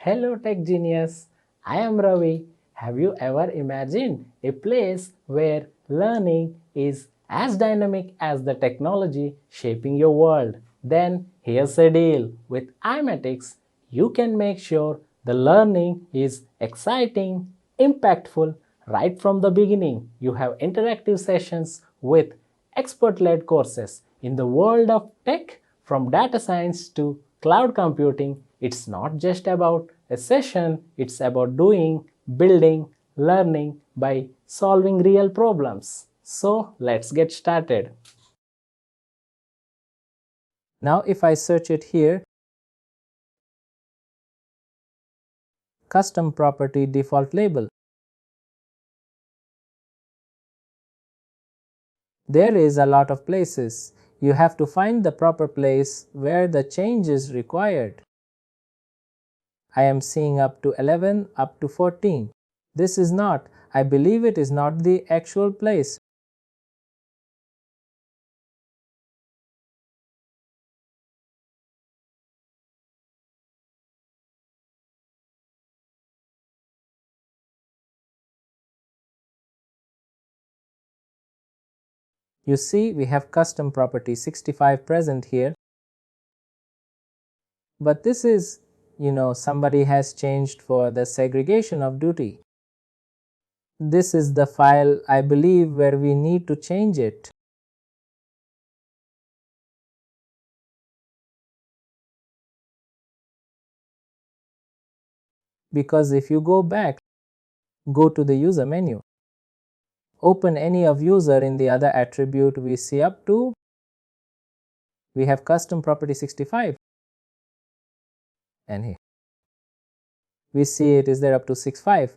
Hello Tech Genius, I am Ravi. Have you ever imagined a place where learning is as dynamic as the technology shaping your world? Then here's a deal. With iMatix, you can make sure the learning is exciting, impactful right from the beginning. You have interactive sessions with expert-led courses. In the world of tech, from data science to cloud computing, it's not just about a session, it's about doing, building, learning by solving real problems. So let's get started. Now if I search it here, custom property default label. There is a lot of places. You have to find the proper place where the change is required. I am seeing up to 11, up to 14. This is not, I believe it is not the actual place. You see, we have custom property 65 present here. But this is, somebody has changed for the segregation of duty. This is the file, I believe, where we need to change it. Because if you go back, go to the user menu, open any of user in the other attribute we see up to, we have custom property 65. And here, we see it is there up to 65.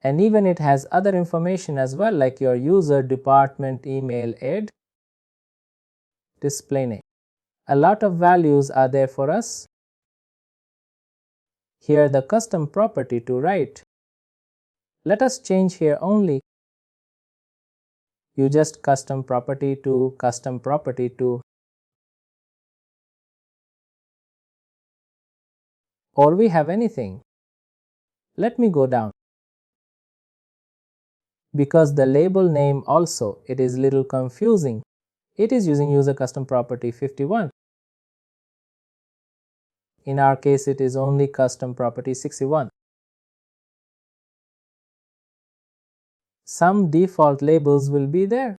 And even it has other information as well, like your user, department, email, ed, display name. A lot of values are there for us. Here the custom property to write. Let us change here only. You just custom property to, or we have anything. Let me go down. Because the label name also, it is little confusing. It is using user custom property 51. In our case, it is only custom property 61. Some default labels will be there.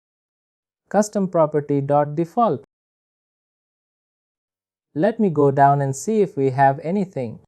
Custom property dot default. Let me go down and see if we have anything.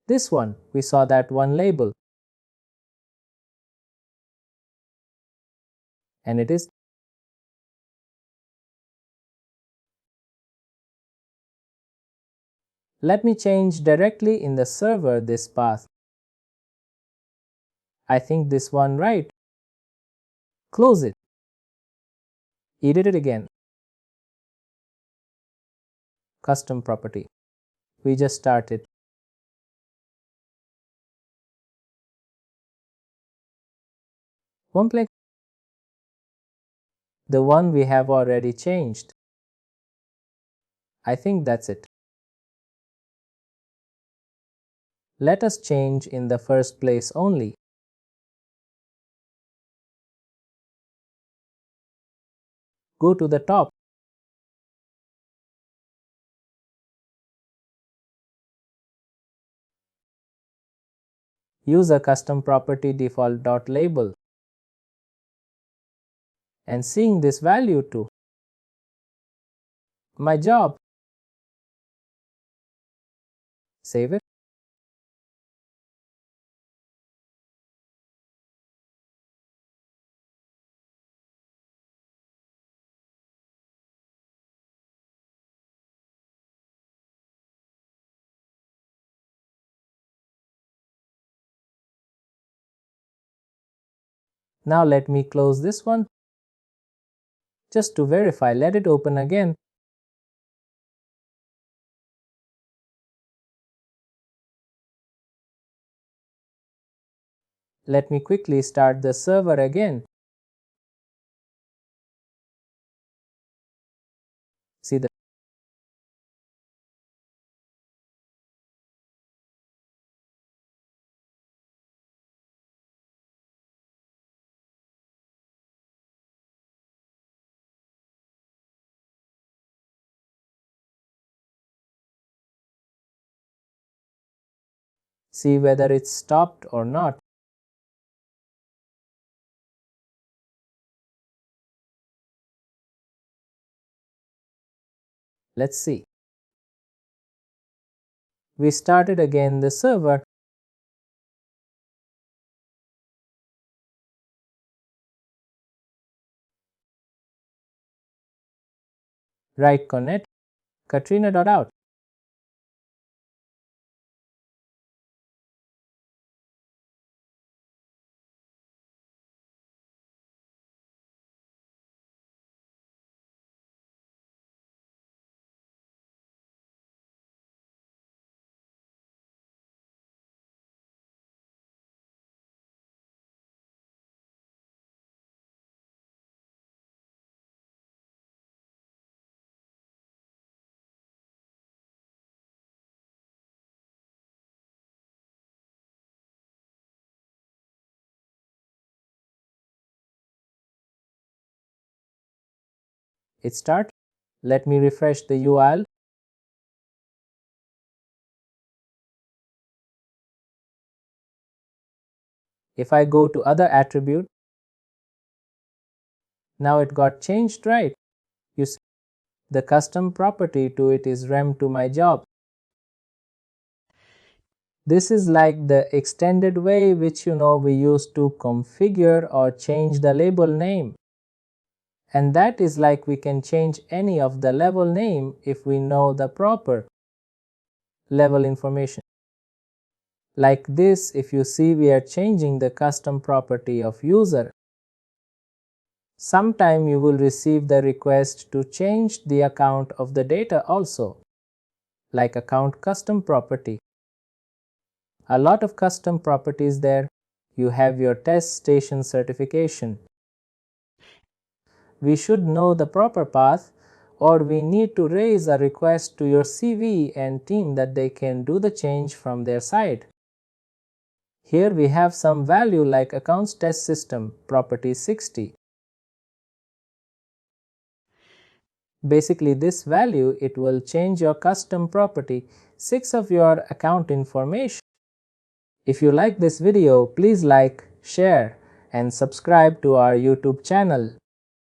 This one, we saw that one label. And it is. Let me change directly in the server this path. I think this one right. Close it. Edit it again. Custom property. We just started. One click. The one we have already changed. I think that's it. Let us change in the first place only. Go to the top. Use a custom property default label. And seeing this value too. My job. Save it. Now let me close this one. Just to verify, let it open again. Let me quickly start the server again. See the see whether it's stopped or not. Let's see. We started again the server. Right connect. Katrina.out. It started. Let me refresh the URL. If I go to other attribute, now it got changed, right? You see, the custom property to it is rem to my job. This is like the extended way which we use to configure or change the label name. And that is like we can change any of the level name if we know the proper level information. Like this, if you see, we are changing the custom property of user. Sometime you will receive the request to change the account of the data also, like account custom property. A lot of custom properties there. You have your test station certification. We should know the proper path, or we need to raise a request to your CV and team that they can do the change from their side. Here we have some value like accounts test system property 60. Basically this value, it will change your custom property 6 of your account information. If you like this video, please like, share and subscribe to our YouTube channel.